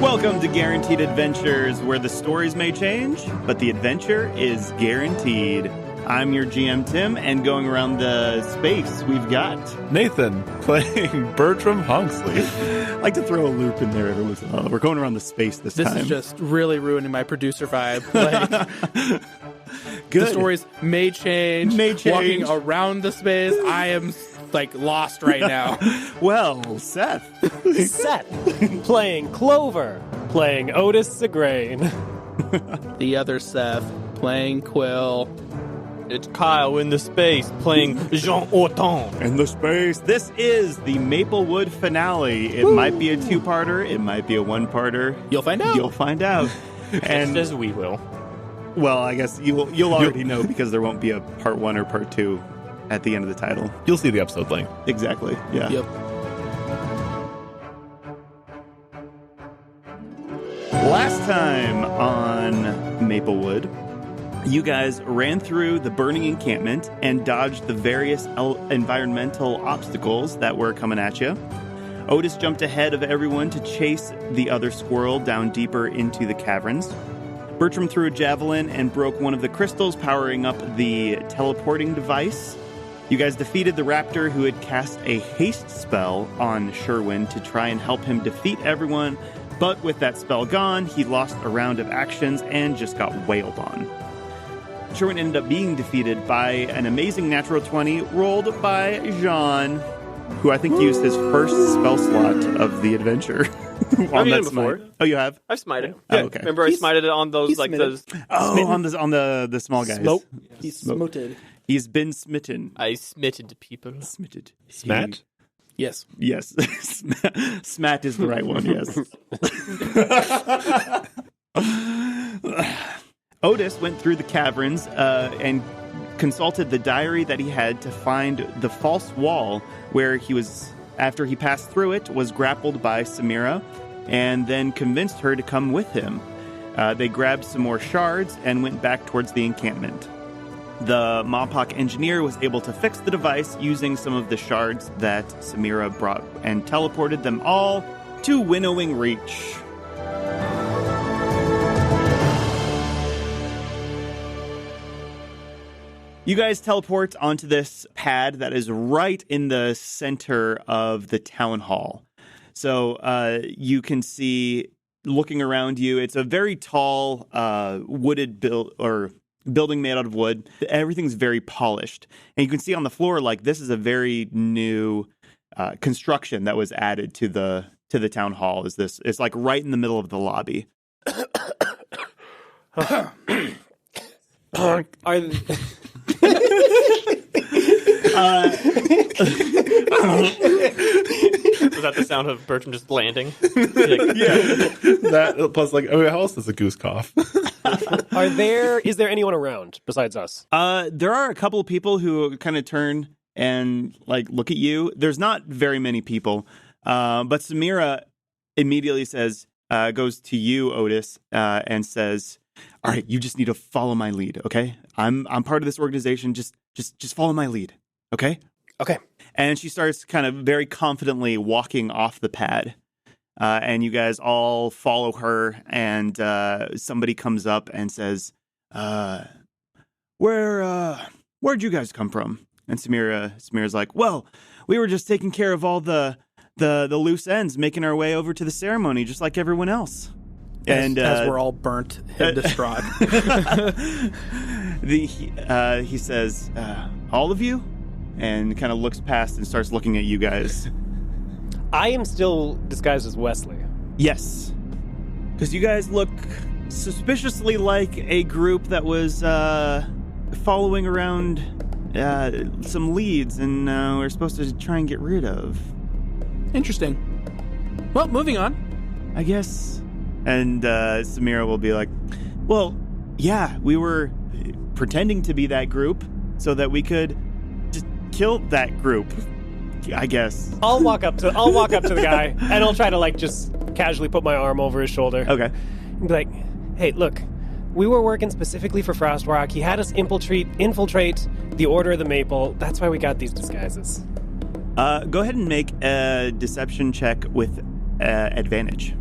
Welcome to Guaranteed Adventures, where the stories may change, but the adventure is guaranteed. I'm your GM, Tim, and going around the space, we've got Nathan playing Bertram Honksleaf. I like to throw a loop in there every once in a while. We're going around the space this time. This is just really ruining my producer vibe. Like, Good. The stories may change. Walking around the space, I am lost right now. Well, Seth. Seth playing Clover, playing Otis Sagraine. The other Seth playing Quill. It's Kyle in the space playing Jean Autant. In the space. This is the Maplewood Finale. It might be a two-parter. It might be a one-parter. You'll find out. You'll find out. And as we will. Well, I guess you'll already know because there won't be a part one or part two at the end of the title. You'll see the episode link. Exactly. Yeah. Yep. Last time on Maplewood, you guys ran through the burning encampment and dodged the various environmental obstacles that were coming at you. Otis jumped ahead of everyone to chase the other squirrel down deeper into the caverns. Bertram threw a javelin and broke one of the crystals powering up the teleporting device. You guys defeated the raptor who had cast a haste spell on Sherwin to try and help him defeat everyone, but with that spell gone, he lost a round of actions and just got wailed on. Sherwin ended up being defeated by an amazing natural 20 rolled by Jean, who I think used his first spell slot of the adventure. I've used it before. Oh, you have? I've smited. Yeah. Oh, okay. Remember I smited it on those those. Oh, smitten? on the small guys. Smoke. He's smoted. He's been smitten. I smitted people. Smitted. Smat? Yes. Yes. Smat is the right one, yes. Otis went through the caverns and consulted the diary that he had to find the false wall where he was, after he passed through it, was grappled by Samira and then convinced her to come with him. They grabbed some more shards and went back towards the encampment. The Mawpock engineer was able to fix the device using some of the shards that Samira brought and teleported them all to Winnowing Reach. You guys teleport onto this pad that is right in the center of the town hall. So you can see, looking around you, it's a very tall wooded building made out of wood. Everything's very polished. And you can see on the floor, this is a very new construction that was added to the town hall. It's right in the middle of the lobby. Was that the sound of Bertram just landing? Yeah. That plus how else does a goose cough? Is there anyone around besides us? There are a couple of people who kind of turn and look at you. There's not very many people, but Samira immediately goes to you, Otis, and says, "All right, you just need to follow my lead, okay? I'm part of this organization. Just follow my lead, okay?" Okay. And she starts kind of very confidently walking off the pad. And you guys all follow her, and somebody comes up and says, where'd you guys come from? And Samira's like, well, we were just taking care of all the loose ends, making our way over to the ceremony, just like everyone else. As we're all burnt and distraught. He says, all of you? And kind of looks past and starts looking at you guys. I am still disguised as Wesley. Yes. Because you guys look suspiciously like a group that was following around some leads and we're supposed to try and get rid of. Interesting. Well, moving on. I guess. And Samira will be like, well, yeah, we were pretending to be that group so that we could just kill that group, I guess. I'll walk up to the guy and I'll try to just casually put my arm over his shoulder. Okay. And be like, hey, look, we were working specifically for Frostrock. He had us infiltrate the Order of the Maple. That's why we got these disguises. Go ahead and make a deception check with advantage.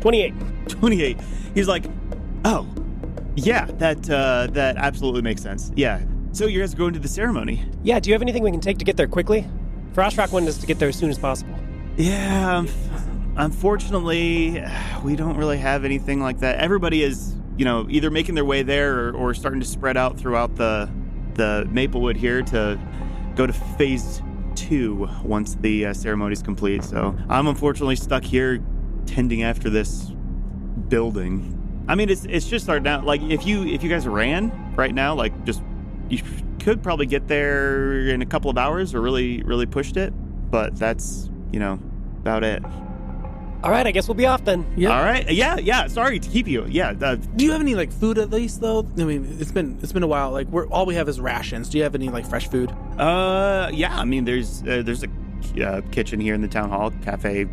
28. 28. He's like, oh, yeah, that absolutely makes sense. Yeah. So you guys are going to the ceremony? Yeah, do you have anything we can take to get there quickly? Frostrock wanted us to get there as soon as possible. Yeah, unfortunately, we don't really have anything like that. Everybody is, either making their way there or starting to spread out throughout the Maplewood here to go to phase 2 once the ceremony is complete. So I'm unfortunately stuck here tending after this building. I mean, it's just starting out. Like, if you guys ran right now, like, just you could probably get there in a couple of hours or really, really pushed it. But that's, about it. All right, I guess we'll be off then. Yep. All right. Yeah. Sorry to keep you. Yeah. Do you have any food at least though? I mean, it's been a while. Like all we have is rations. Do you have any fresh food? Yeah. I mean, there's a kitchen here in the town hall, cafeteria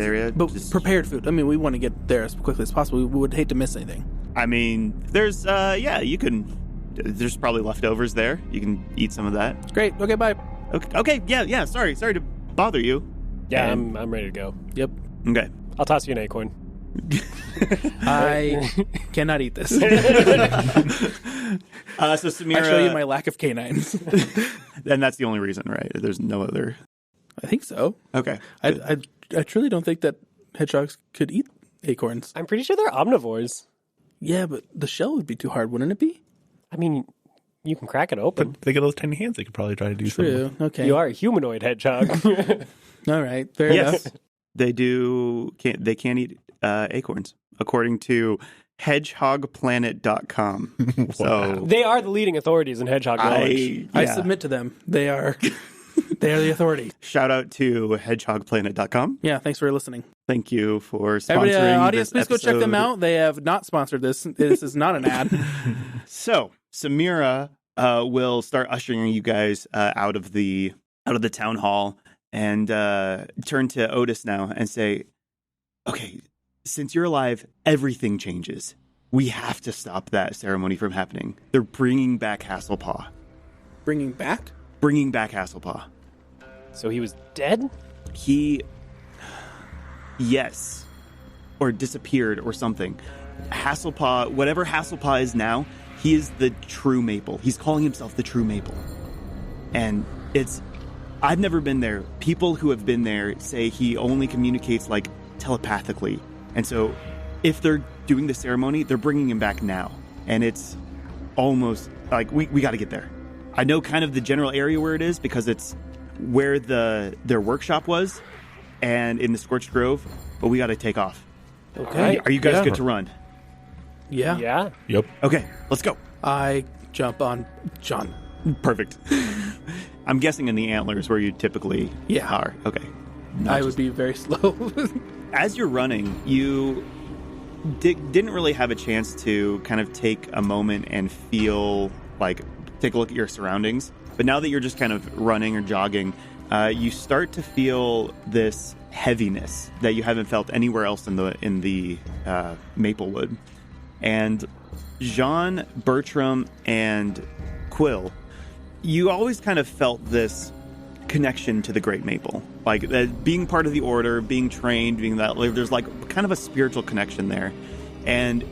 area. But prepared food. I mean, we want to get there as quickly as possible. We would hate to miss anything. I mean, there's you can. There's probably leftovers there. You can eat some of that. Great. Okay. Bye. Okay. Yeah. Sorry to bother you. Yeah, I'm ready to go. Yep. Okay. I'll toss you an acorn. I cannot eat this. So Samira, I show you my lack of canines. And that's the only reason, right? There's no other. I think so. Okay. I truly don't think that hedgehogs could eat acorns. I'm pretty sure they're omnivores. Yeah, but the shell would be too hard, wouldn't it be? I mean, you can crack it open. But they get those tiny hands. They could probably try to do something. True. Okay. You are a humanoid hedgehog. All right. Fair enough. They can't eat acorns, according to hedgehogplanet.com. Wow. So They are the leading authorities in hedgehog knowledge. I submit to them. They are the authority. Shout out to hedgehogplanet.com. Yeah, thanks for listening. Thank you for sponsoring Everybody, audience, this please go check them episode. out. They have not sponsored this. This is not an ad. So Samira will start ushering you guys out of the town hall and turn to Otis now and say, okay, since you're alive, everything changes. We have to stop that ceremony from happening. They're bringing back Hasselpaw. Bringing back? Bringing back Hasselpaw. So he was dead? Yes. Or disappeared or something. Hasselpaw, whatever Hasselpaw is now, he is the true Maple. He's calling himself the true Maple. And I've never been there. People who have been there say he only communicates telepathically. And so if they're doing the ceremony, they're bringing him back now. And it's almost we got to get there. I know kind of the general area where it is because it's where their workshop was and in the Scorched Grove, but we got to take off. Okay. Are you guys good to run? Yeah. Yeah. Yep. Okay, let's go. I jump on John. Perfect. I'm guessing in the antlers where you typically are. Okay. I would be very slow. As you're running, you didn't really have a chance to kind of take a moment and feel take a look at your surroundings. But now that you're just kind of running or jogging, you start to feel this heaviness that you haven't felt anywhere else in the Maplewood. And Jean, Bertram, and Quill, you always kind of felt this connection to the Great Maple, being part of the Order, being trained, being that there's kind of a spiritual connection there, and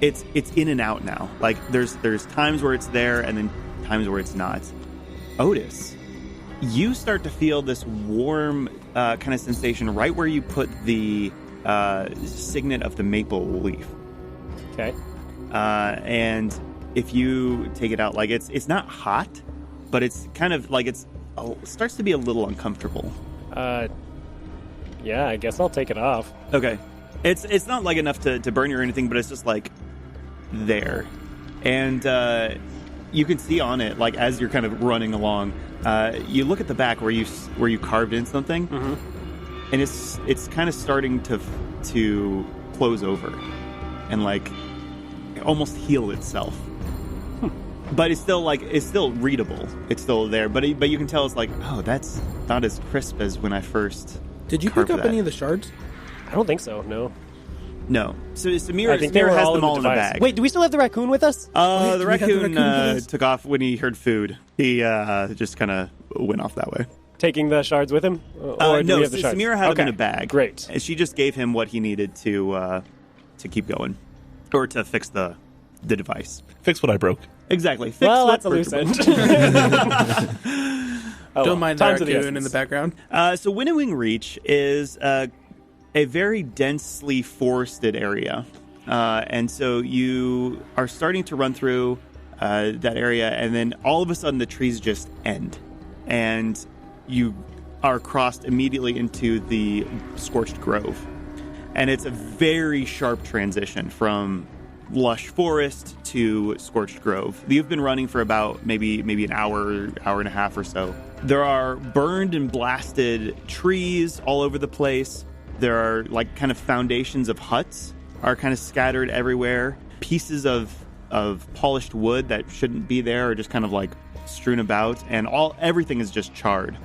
it's in and out now. There's times where it's there, and then times where it's not. Otis, you start to feel this warm kind of sensation right where you put the signet of the maple leaf. Okay. And if you take it out, it's not hot, but it's kind of it starts to be a little uncomfortable. Yeah, I guess I'll take it off. Okay. It's not enough to burn you or anything, but it's just there. And you can see on it, as you're kind of running along, you look at the back where you carved in something, and it's kind of starting to close over and almost heal itself. But it's still readable. It's still there, but you can tell it's oh, that's not as crisp as when I first. Did you pick up any of the shards? I don't think so. No. No. So Samira has all them all in a bag. Wait, do we still have the raccoon with us? The do we have the raccoon raccoon with us? took off when he heard food. He just kind of went off that way. taking the shards with him? Or do no, we have the shards? Samira had them in a bag. Great. And she just gave him what he needed to keep going, or to fix the device. Fix what I broke. Exactly. Fix Well, what that's a loose Bertram- end. Don't mind the times of the raccoon in the essence. background. So Winnowing Reach is a very densely forested area. And so you are starting to run through that area, and then all of a sudden the trees just end. And you are crossed immediately into the Scorched Grove. And it's a very sharp transition from lush forest to Scorched Grove. You've been running for about maybe an hour and a half or so. There are burned and blasted trees all over the place. There are like kind of foundations of huts are kind of scattered everywhere. Pieces of polished wood that shouldn't be there are just kind of like strewn about, and everything is just charred.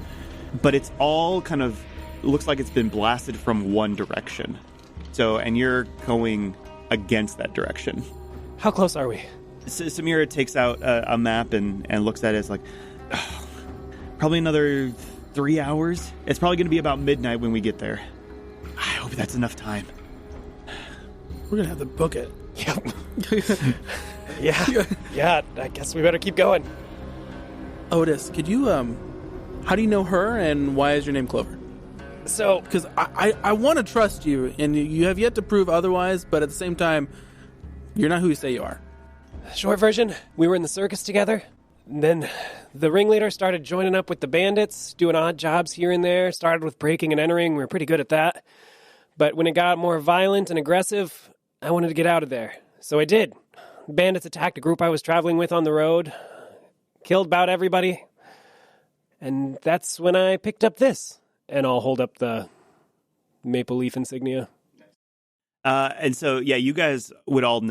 But it's all kind of looks like it's been blasted from one direction. So, and you're going against that direction. How close are we? Samira takes out a map and looks at it. It's like, probably another 3 hours. It's probably going to be about midnight when we get there. I hope that's enough time. We're gonna have to book it. Yep. Yeah, I guess we better keep going. Otis, could you how do you know her, and why is your name Clover? So, Because I want to trust you, and you have yet to prove otherwise, but at the same time, you're not who you say you are. short version, we were in the circus together. And then the ringleader started joining up with the bandits, doing odd jobs here and there. Started with breaking and entering. We were pretty good at that. But when it got more violent and aggressive, I wanted to get out of there. So I did. Bandits attacked a group I was traveling with on the road. Killed about everybody. And that's when I picked up this. And I'll hold up the maple leaf insignia. And so, yeah, you guys would all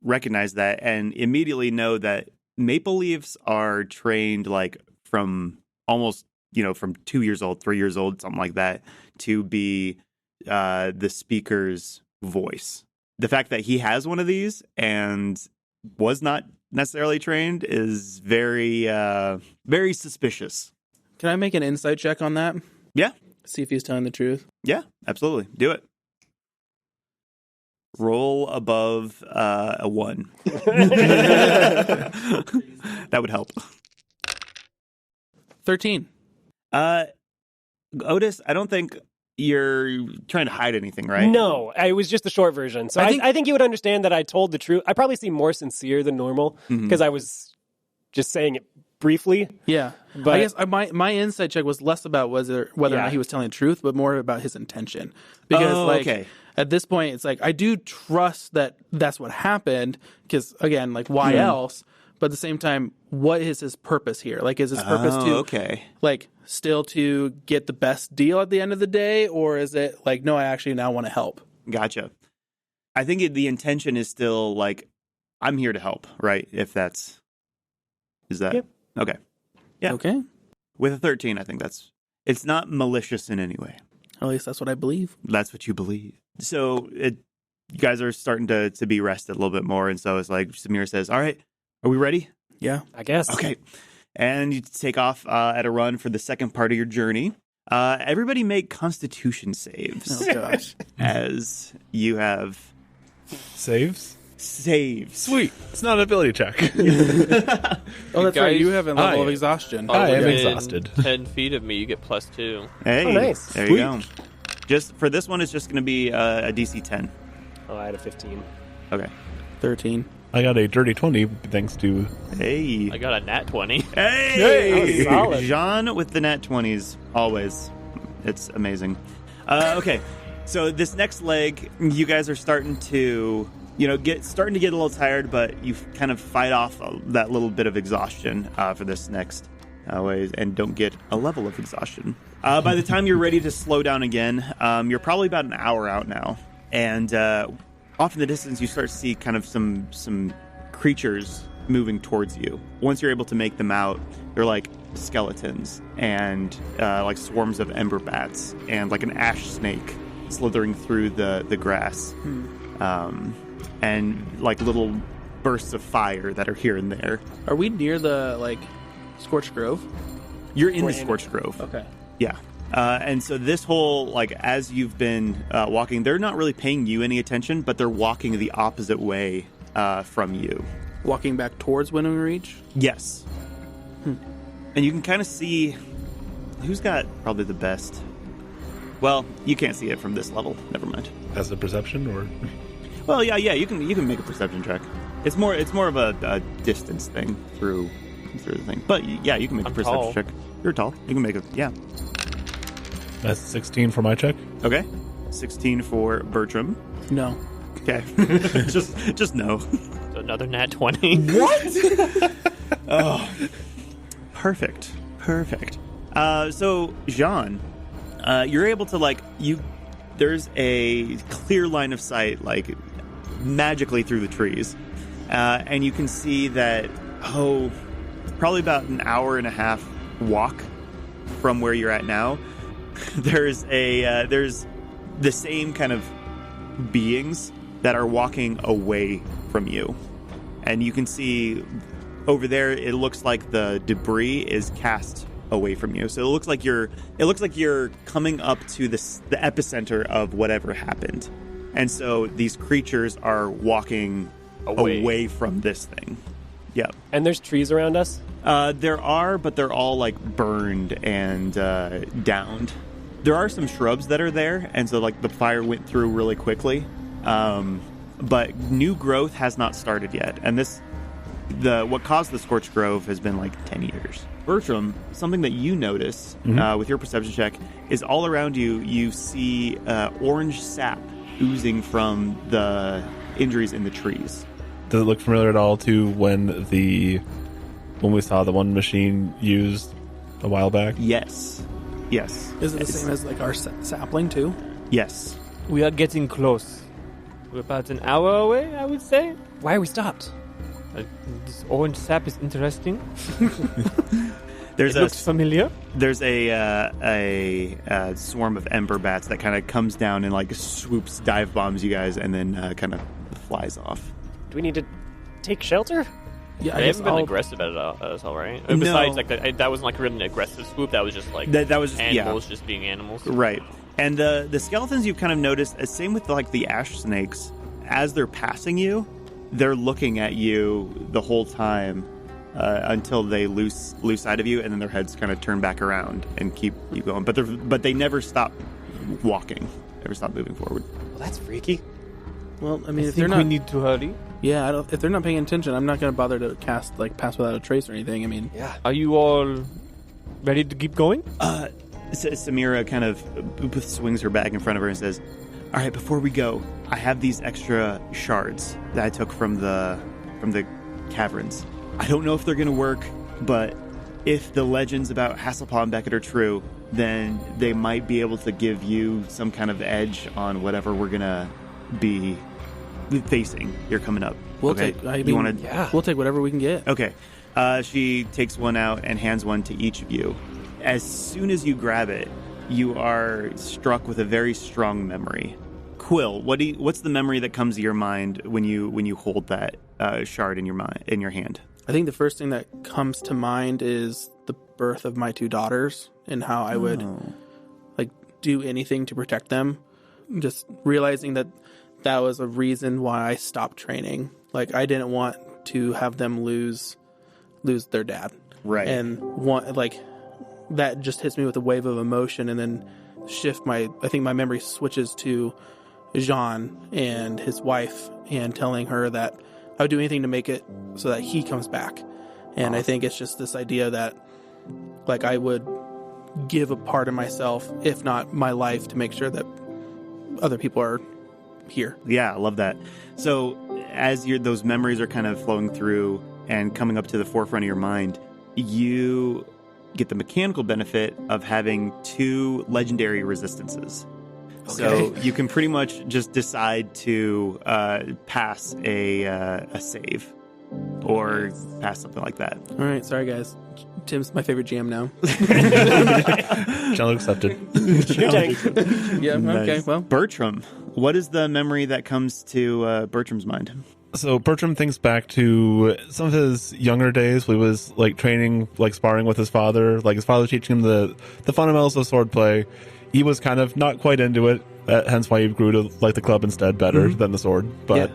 recognize that and immediately know that maple leaves are trained from almost, from 2 years old, 3 years old, something like that, to be the speaker's voice. The fact that he has one of these and was not necessarily trained is very, very suspicious. Can I make an insight check on that? Yeah. See if he's telling the truth. Yeah, absolutely. Do it. Roll above a 1. That would help. 13. Otis, I don't think you're trying to hide anything, right? No, it was just the short version. So I think you would understand that I told the truth. I probably seem more sincere than normal because I was just saying it briefly. Yeah. But I guess my insight check was less about whether or not he was telling the truth, but more about his intention. Because at this point, it's like, I do trust that that's what happened because, again, why else? But at the same time, what is his purpose here? Is his purpose still to get the best deal at the end of the day? Or is it no, I actually now want to help? Gotcha. I think the intention is still I'm here to help, right? Is that? Yep. Okay. Yeah. Okay. With a 13, I think it's not malicious in any way. At least that's what I believe. That's what you believe. So you guys are starting to be rested a little bit more. And so it's Samira says, all right, are we ready? Yeah. I guess. Okay. And you take off at a run for the second part of your journey. Everybody make Constitution saves. Oh, gosh. As you have... Saves? Sweet. It's not an ability check. Oh, that's right. You have a level of exhaustion. I am within exhausted. 10 feet of me, you get +2. Hey, Oh, nice. There Sweet. you go. Just for this one, it's just going to be a DC 10. Oh, I had a 15. Okay. 13. I got a dirty 20 thanks to... Hey. I got a nat 20. Hey. That was solid. Jean with the nat 20s, always. It's amazing. Okay. So this next leg, you guys are starting to... starting to get a little tired, but you kind of fight off that little bit of exhaustion for this next way, and don't get a level of exhaustion. By the time you're ready to slow down again, you're probably about an hour out now, and off in the distance, you start to see kind of some creatures moving towards you. Once you're able to make them out, they're like skeletons and like swarms of ember bats and like an ash snake slithering through the grass. And like little bursts of fire that are here and there. Are we near the Scorched Grove? You're in the Scorched Grove. Okay. Yeah. And so this whole, like, as you've been walking, they're not really paying you any attention, but they're walking the opposite way from you. Walking back towards Winnowing Reach? Yes. And you can kind of see who's got probably the best. Well, you can't see it from this level. Never mind. As a perception, or? Well, yeah. You can make a perception check. It's more of a distance thing through the thing. But yeah, you can make a perception tall. check. You're tall. You can make it. Yeah. That's 16 for my check. Okay. 16 for Bertram. No. Okay. just no. So another nat 20. What? Oh. Perfect. So Jean, you're able to there's a clear line of sight, like magically through the trees, and you can see that probably about an hour and a half walk from where you're at now. There's the same kind of beings that are walking away from you, and you can see over there. It looks like the debris is cast away from you, so it looks like you're coming up to the epicenter of whatever happened, and so these creatures are walking away from this thing. Yeah. And there's trees around us? There are, but they're all like burned and downed. There are some shrubs that are there, and so like the fire went through really quickly. But new growth has not started yet, and what caused the Scorched Grove has been like 10 years. Bertram, something that you notice with your perception check is all around you. You see orange sap oozing from the injuries in the trees. Does it look familiar at all to when we saw the one machine used a while back? Yes. Is it the same as like our sapling too? Yes. We are getting close. We're about an hour away, I would say. Why are we stopped? This orange sap is interesting. It looks familiar. There's a swarm of ember bats that kind of comes down and like swoops, dive bombs you guys, and then kind of flies off. Do we need to take shelter? Yeah, They haven't been aggressive at us, all right? No. Besides, like that wasn't like really an aggressive swoop. That was just like That was just, animals just being animals. Right. And the skeletons you've kind of noticed, same with like the ash snakes, as they're passing you, they're looking at you the whole time until they lose sight of you, and then their heads kind of turn back around and keep going. But they never stop walking, never stop moving forward. Well, that's freaky. Well, I mean, I if they're think not, we need to hurry. yeah, if they're not paying attention, I'm not going to bother to cast like pass without a trace or anything. I mean, Yeah. Are you all ready to keep going? Samira kind of swings her bag in front of her and says, "All right, before we go, I have these extra shards that I took from the caverns. I don't know if they're going to work, but if the legends about Hasselpaw and Beckett are true, then they might be able to give you some kind of edge on whatever we're going to be facing here coming up." we'll Okay? take. I You mean, wanna- we'll take whatever we can get. Okay. She takes one out and hands one to each of you. As soon as you grab it, you are struck with a very strong memory. Quill, what's the memory that comes to your mind when you hold that shard in your hand? I think the first thing that comes to mind is the birth of my two daughters and how I would like do anything to protect them. Just realizing that was a reason why I stopped training. Like I didn't want to have them lose their dad. Right. And that just hits me with a wave of emotion, and then I think my memory switches to Jean and his wife and telling her that I would do anything to make it so that he comes back. And I think it's just this idea that like I would give a part of myself, if not my life, to make sure that other people are here. Yeah, I love that. So as those memories are kind of flowing through and coming up to the forefront of your mind, you get the mechanical benefit of having 2 legendary resistances. Okay. So you can pretty much just decide to pass a save or pass something like that. All right, sorry guys. Tim's my favorite GM now. Challenge accepted. Yeah, Nice. okay, well. Bertram, what is the memory that comes to Bertram's mind? So Bertram thinks back to some of his younger days when he was like training, like sparring with his father. Like his father teaching him the fundamentals of swordplay. He was kind of not quite into it, hence why he grew to like the club instead better than the sword. But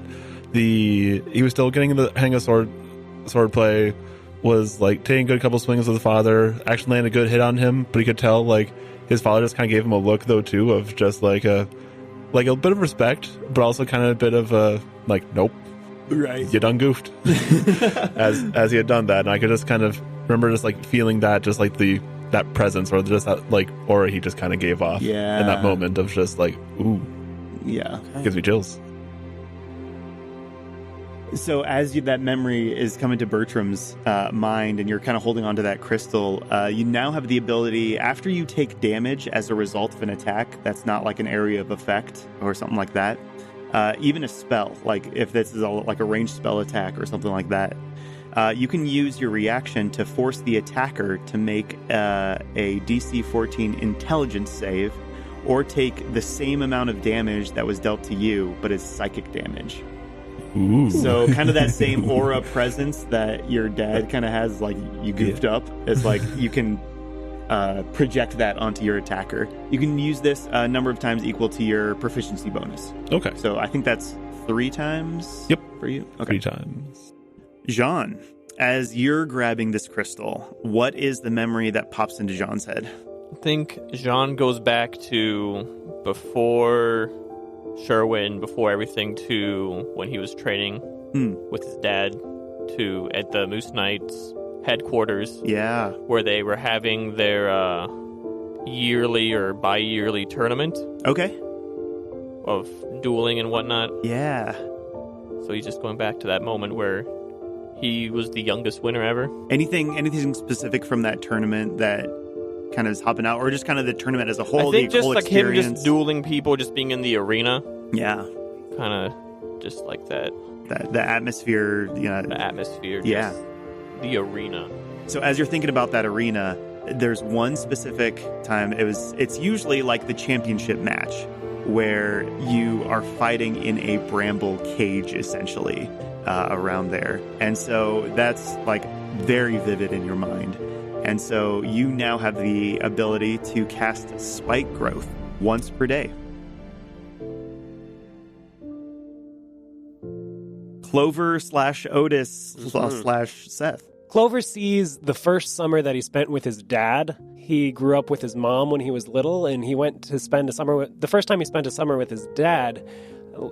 he was still getting the hang of swordplay. Was like taking a good couple swings with his father. Actually landed a good hit on him, but he could tell like his father just kind of gave him a look though too of just like a bit of respect, but also kind of a bit of a like nope. Right, you done goofed. as he had done that, and I could just kind of remember just like feeling that, just like that presence or just that like aura he just kind of gave off. Yeah, in that moment of just like ooh, yeah, gives me chills. So as that memory is coming to Bertram's mind, and you're kind of holding onto that crystal, you now have the ability after you take damage as a result of an attack that's not like an area of effect or something like that. Even a spell, like if this is like a ranged spell attack or something like that, you can use your reaction to force the attacker to make a DC 14 intelligence save or take the same amount of damage that was dealt to you, but as psychic damage. Ooh. So kind of that same aura presence that your dad kind of has, like you goofed up. It's like you can project that onto your attacker. You can use this a number of times equal to your proficiency bonus. Okay. So I think that's 3 times. Yep. For you. Okay. 3 times. Jean, as you're grabbing this crystal, what is the memory that pops into Jean's head? I think Jean goes back to before Sherwin, before everything, to when he was training with his dad at the Moose Knights headquarters. Yeah. Where they were having their yearly or bi-yearly tournament. Okay. Of dueling and whatnot. Yeah. So he's just going back to that moment where he was the youngest winner ever. Anything specific from that tournament that kind of is hopping out, or just kind of the tournament as a whole? I think the just whole like experience? him just dueling people, just being in the arena. Yeah. Kind of just like that. The atmosphere, The atmosphere. Yeah. The arena. So as you're thinking about that arena, there's one specific time. It's usually like the championship match where you are fighting in a bramble cage, essentially, around there. And so that's like very vivid in your mind. And so you now have the ability to cast Spike Growth once per day. Clover / Otis / Seth. Clover sees the first summer that he spent with his dad. He grew up with his mom when he was little, and he went to spend a summer the first time he spent a summer with his dad,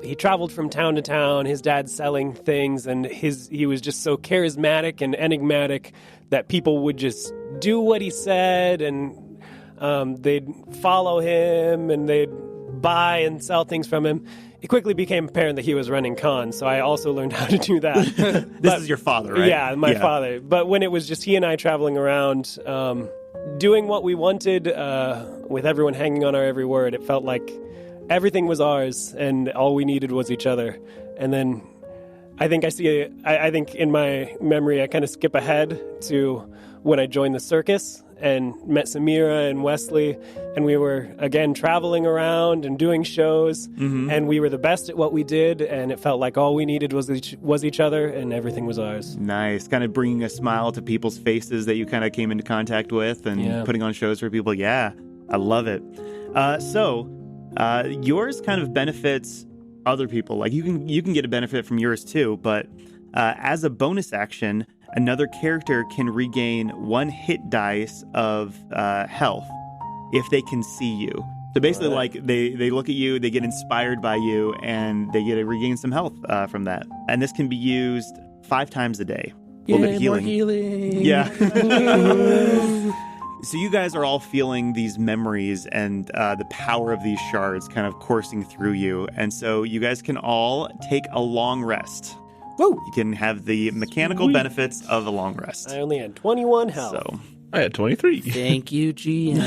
he traveled from town to town, his dad selling things, and he was just so charismatic and enigmatic that people would just do what he said, and they'd follow him, and they'd buy and sell things from him. It quickly became apparent that he was running cons, so I also learned how to do that. This is your father, right? Yeah, my father. But when it was just he and I traveling around, doing what we wanted, with everyone hanging on our every word, it felt like everything was ours, and all we needed was each other. And then I think I think in my memory, I kind of skip ahead to when I joined the circus and met Samira and Wesley, and we were, again, traveling around and doing shows, and we were the best at what we did, and it felt like all we needed was each other, and everything was ours. Nice. Kind of bringing a smile to people's faces that you kind of came into contact with, and putting on shows for people. Yeah, I love it. So yours kind of benefits other people. Like you can get a benefit from yours too, but as a bonus action, another character can regain 1 hit dice of health if they can see you. So basically, like they look at you, they get inspired by you, and they get to regain some health from that. And this can be used 5 times a day. A little bit of healing. More healing. Yeah. So you guys are all feeling these memories and the power of these shards kind of coursing through you. And so you guys can all take a long rest. Woo! You can have the mechanical benefits of a long rest. I only had 21 health. So I had 23. Thank you, GM.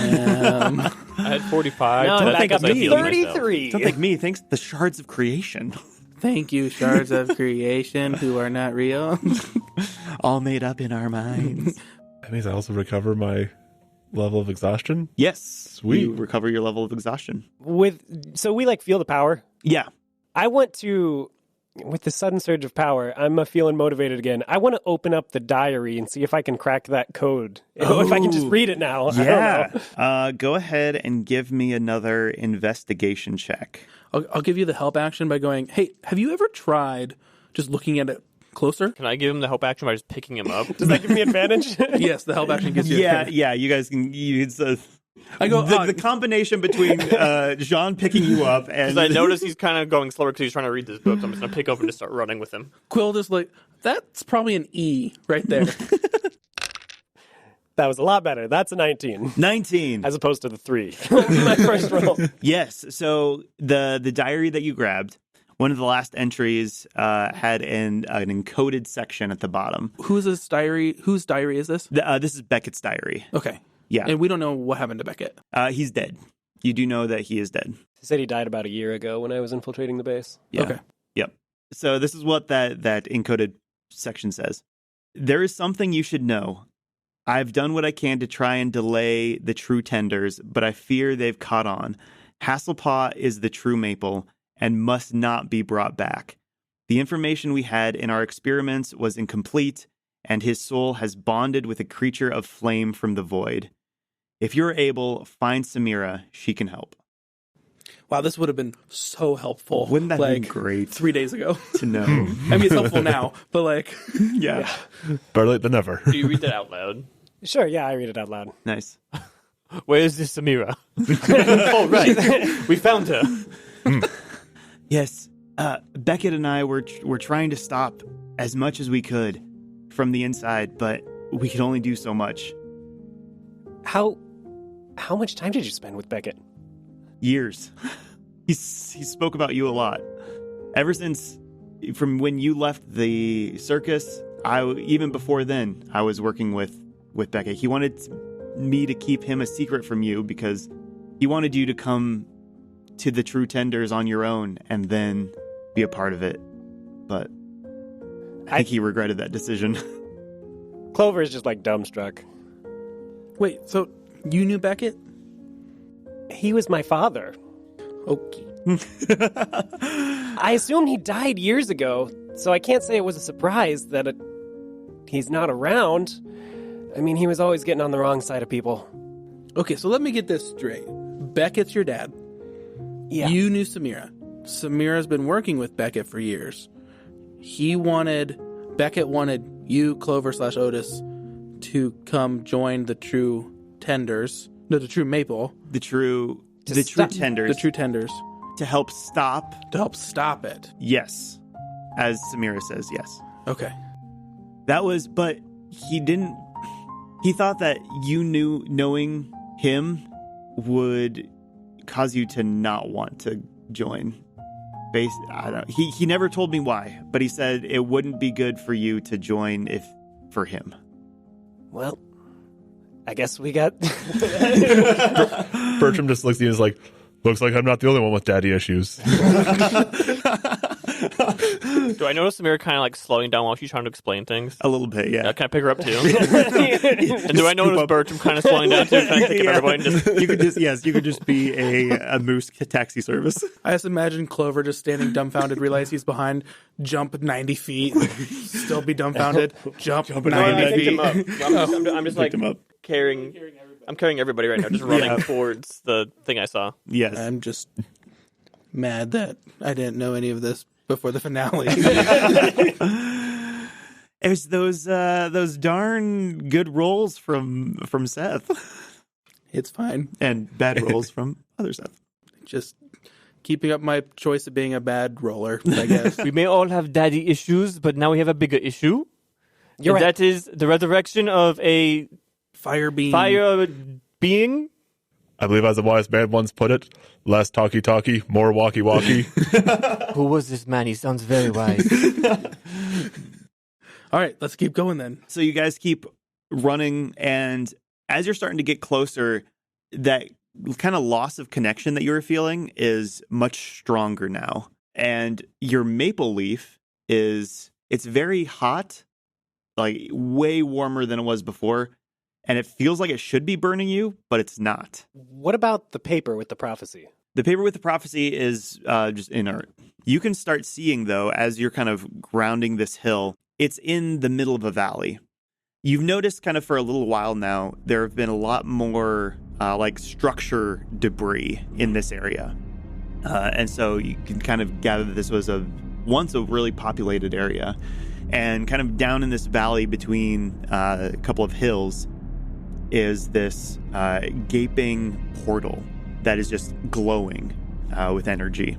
I had 45. Now I'm back up to 33. Don't thank me. Thanks the shards of creation. Thank you, shards of creation who are not real. All made up in our minds. That means I also recover my level of exhaustion? Yes. Sweet. You recover your level of exhaustion. So we feel the power? Yeah. I want to with the sudden surge of power, I'm feeling motivated again. I want to open up the diary and see if I can crack that code. If I can just read it now. Yeah. I don't know. Go ahead and give me another investigation check. I'll give you the help action by going, hey, have you ever tried just looking at it closer? Can I give him the help action by just picking him up? Does that give me advantage? Yes, the help action gives you Yeah, you guys can use I go, the combination between Jean picking you up and... Because I notice he's kind of going slower because he's trying to read this book, so I'm just going to pick up and just start running with him. Quill just like, that's probably an E right there. That was a lot better. That's a 19. 19. As opposed to the 3. My first roll. Yes, so the diary that you grabbed, one of the last entries had an encoded section at the bottom. Whose diary is this? This is Beckett's diary. Okay. Yeah. And we don't know what happened to Beckett. He's dead. You do know that he is dead. He said he died about a year ago when I was infiltrating the base. Yeah. Okay. Yep. So this is what that encoded section says. There is something you should know. I've done what I can to try and delay the true tenders, but I fear they've caught on. Hasselpaw is the true maple and must not be brought back. The information we had in our experiments was incomplete, and his soul has bonded with a creature of flame from the void. If you're able, find Samira. She can help. Wow, this would have been so helpful. Wouldn't that be great 3 days ago? to know? I mean, it's helpful now, but like... Yeah. Better late than never. Do you read that out loud? Sure, yeah, I read it out loud. Nice. Where is this Samira? Oh, right. We found her. Yes. Beckett and I were trying to stop as much as we could from the inside, but we could only do so much. How much time did you spend with Beckett? Years. He spoke about you a lot. Ever since, from when you left the circus, even before then, I was working with Beckett. He wanted me to keep him a secret from you because he wanted you to come to the True Tenders on your own and then be a part of it. But I think he regretted that decision. Clover is just like dumbstruck. Wait, so you knew Beckett? He was my father. Okay. I assume he died years ago, so I can't say it was a surprise that he's not around. I mean, he was always getting on the wrong side of people. Okay, so let me get this straight. Beckett's your dad. Yeah. You knew Samira. Samira's been working with Beckett for years. Beckett wanted you, Clover/Otis, to come join the True Tenders. No, the True Maple. The True Tenders. The True Tenders. To help stop. To help stop it. Yes. As Samira says, yes. Okay. But he thought that knowing him would cause you to not want to join. I don't know. He never told me why, but he said it wouldn't be good for you to join for him. Well, I guess we got... Bertram just looks at you and is like, looks like I'm not the only one with daddy issues. Do I notice Samira kind of like slowing down while she's trying to explain things? A little bit, yeah. Can I pick her up too? And do I notice Bertram kind of slowing down too? Can I pick up everybody? You could just be a moose taxi service. I just imagine Clover just standing dumbfounded, realize he's behind, jump 90 feet, still be dumbfounded, jump 90 feet. Him up. I'm just like carrying. I'm carrying everybody right now, just running towards the thing I saw. Yes. I'm just mad that I didn't know any of this before the finale. It's those darn good rolls from Seth. It's fine. And bad rolls from other Seth. Just keeping up my choice of being a bad roller, I guess. We may all have daddy issues, but now we have a bigger issue. You're right. That is the resurrection of a fire being. I believe, as the wise man once put it, less talkie-talkie, more walkie-walkie. Who was this man? He sounds very wise. All right, let's keep going then. So you guys keep running, and as you're starting to get closer, that kind of loss of connection that you were feeling is much stronger now. And your maple leaf it's very hot, like way warmer than it was before. And it feels like it should be burning you, but it's not. What about the paper with the prophecy? The paper with the prophecy is just inert. You can start seeing, though, as you're kind of grounding this hill, it's in the middle of a valley. You've noticed kind of for a little while now, there have been a lot more structure debris in this area. And so you can kind of gather that this was once a really populated area. And kind of down in this valley between a couple of hills is this gaping portal that is just glowing with energy.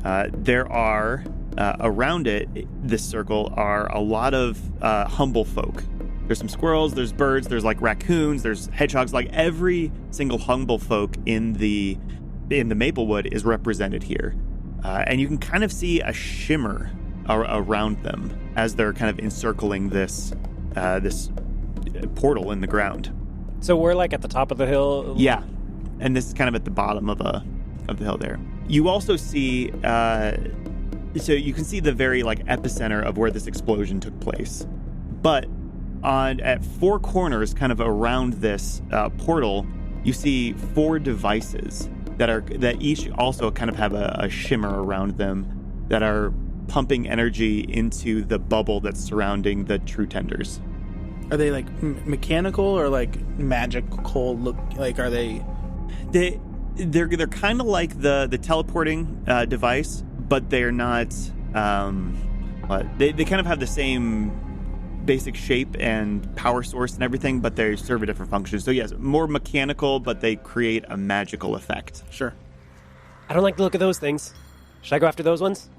There are, around it, this circle, are a lot of humble folk. There's some squirrels, there's birds, there's like raccoons, there's hedgehogs. Like every single humble folk in the Maplewood is represented here. And you can kind of see a shimmer around them as they're kind of encircling this portal in the ground. So we're like at the top of the hill? Yeah. And this is kind of at the bottom of the hill there. You also see, so you can see the very epicenter of where this explosion took place. But at four corners, kind of around this portal, you see four devices that each also kind of have a shimmer around them that are pumping energy into the bubble that's surrounding the true tenders. Are they mechanical or magical? Are they? They're kind of like the teleporting device, but they're not. They kind of have the same basic shape and power source and everything, but they serve a different function. So yes, more mechanical, but they create a magical effect. Sure. I don't like the look of those things. Should I go after those ones?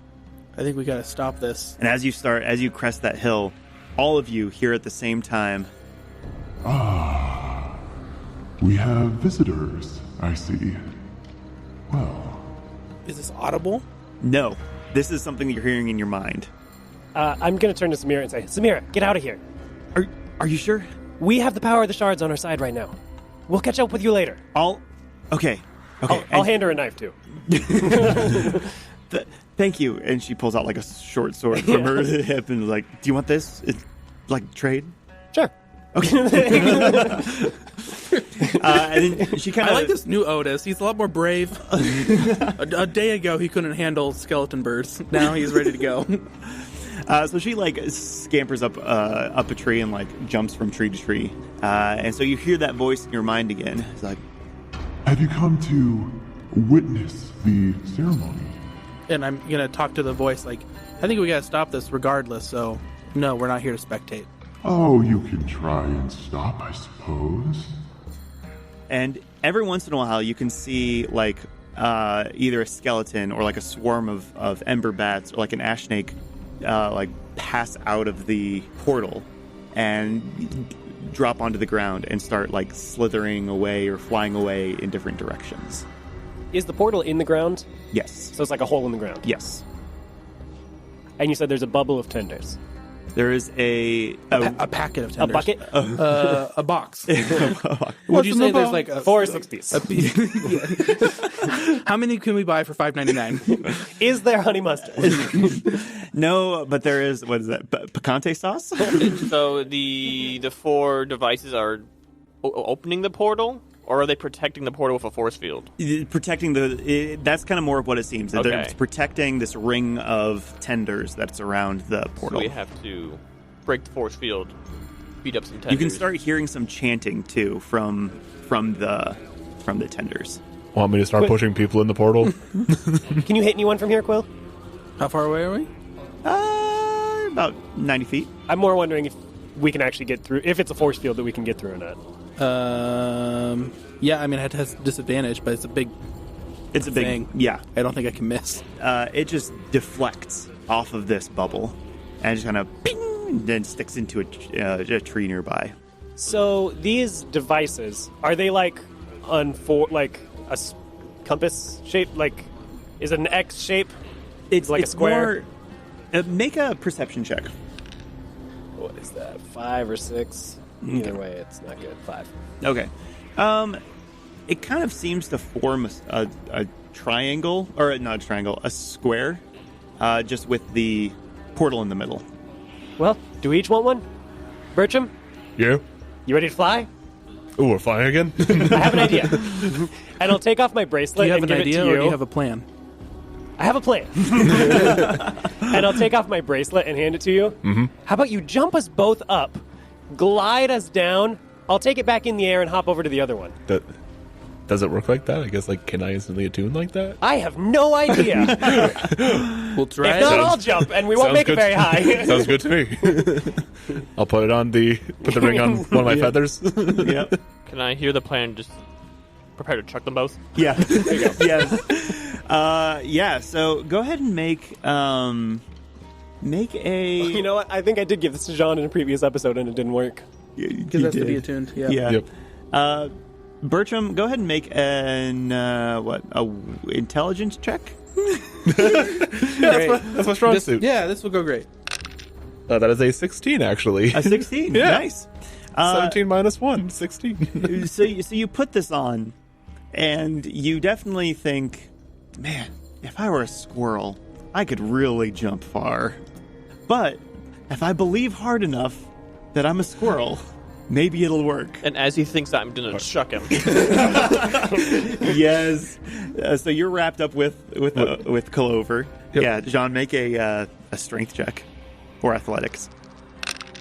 I think we gotta stop this. And as you crest that hill, all of you hear at the same time. Ah, we have visitors, I see. Well. Is this audible? No, this is something that you're hearing in your mind. I'm going to turn to Samira and say, Samira, get out of here. Are you sure? We have the power of the shards on our side right now. We'll catch up with you later. Okay. I'll hand her a knife, too. Thank you. And she pulls out a short sword from her hip and do you want this? It's trade? Sure. Okay. And then she kind of... I like this new Otis. He's a lot more brave. A day ago, he couldn't handle skeleton birds. Now he's ready to go. So she scampers up a tree and jumps from tree to tree. And so you hear that voice in your mind again. It's like, have you come to witness the ceremony? And I'm going to talk to the voice I think we got to stop this regardless, so no, we're not here to spectate. Oh, you can try and stop, I suppose. And every once in a while, you can see either a skeleton or a swarm of ember bats or an ash snake pass out of the portal and drop onto the ground and start slithering away or flying away in different directions. Is the portal in the ground? Yes. So it's like a hole in the ground? Yes. And you said there's a bubble of tenders. There is a packet of tenders. A bucket? A box. Would you say there's 4 60s? How many can we buy for $5.99? Is there honey mustard? No, but there is, what is that, picante sauce? So the four devices are opening the portal? Or are they protecting the portal with a force field? Protecting that's kind of more of what it seems. Okay. It's protecting this ring of tenders that's around the portal. So we have to break the force field, beat up some tenders. You can start hearing some chanting, too, from the tenders. Want me to start pushing people in the portal? Can you hit anyone from here, Quill? How far away are we? About 90 feet. I'm more wondering if we can actually get through, if it's a force field that we can get through or not. Yeah, I mean, it has disadvantage, but it's a big thing. Yeah. I don't think I can miss. It just deflects off of this bubble and just kind of ping, and then sticks into a tree nearby. So these devices, are they a compass shape? Is it an X shape? It's a square? More, make a perception check. What is that, 5 or 6? Either way, it's not good. 5. Okay. It kind of seems to form a triangle, or not a triangle, a square, just with the portal in the middle. Well, do we each want one? Bertram? Yeah. You ready to fly? Ooh, we're flying again? I have an idea. And I'll take off my bracelet Do you have and an give it idea, to or you. do you have a plan? I have a plan. And I'll take off my bracelet and hand it to you. Mm-hmm. How about you jump us both up, glide us down, I'll take it back in the air and hop over to the other one. Does it work like that? I guess, like, can I instantly attune like that? I have no idea. We'll try If it. not, I'll jump, and we won't make it very high. Sounds good to me. I'll put the ring on one of my feathers. Yep. Can I hear the plan? Just prepare to chuck them both. Yeah. There you go. Yes. Yeah. So go ahead and make a. You know what? I think I did give this to Jean in a previous episode, and it didn't work. Because that's to be attuned. Yeah. Yep. Bertram, go ahead and make an intelligence check. That's my strong suit. Yeah, this will go great. That is a 16, actually. A 16. Yeah. Nice. 17 minus 1, 16. So you put this on, and you definitely think, man, if I were a squirrel, I could really jump far. But if I believe hard enough that I'm a squirrel, maybe it'll work. And as he thinks that, I'm going to chuck him. Yes. So you're wrapped up with Clover. Yep. Yeah, Jean, make a strength check or athletics.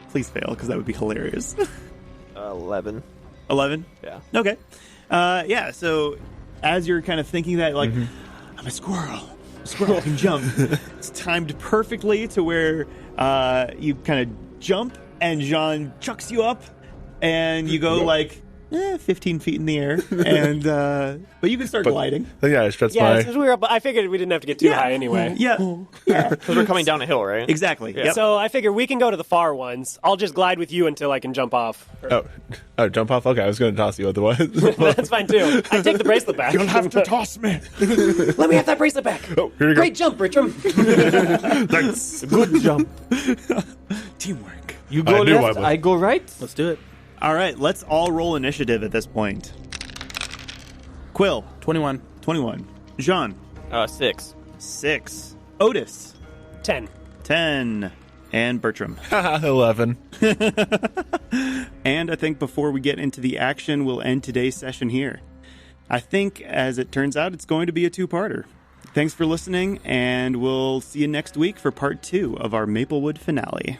Please fail, because that would be hilarious. 11. 11? Yeah. Okay. Yeah, so as you're kind of thinking that, like, I'm a squirrel. A squirrel can jump. It's timed perfectly to where you kind of jump, and Jean chucks you up, and you go, like, 15 feet in the air, and but you can start gliding. Yeah, I stretched Yeah, my... since we were up, I figured we didn't have to get too high anyway. Yeah. Because we're coming down a hill, right? Exactly. Yep. So I figure we can go to the far ones. I'll just glide with you until I can jump off. Oh, jump off? Okay, I was going to toss you otherwise. That's fine, too. I take the bracelet back. You'll have to toss me. Let me have that bracelet back. Oh, here you go. Great jump, Bertram. Thanks. Good jump. Teamwork. You go I knew left, I would. I go right. Let's do it. All right, let's all roll initiative at this point. Quill, 21. 21. Jean, 6. 6. Otis, 10. 10. And Bertram. 11. And I think before we get into the action, we'll end today's session here. I think, as it turns out, it's going to be a two-parter. Thanks for listening, and we'll see you next week for part 2 of our Maplewood finale.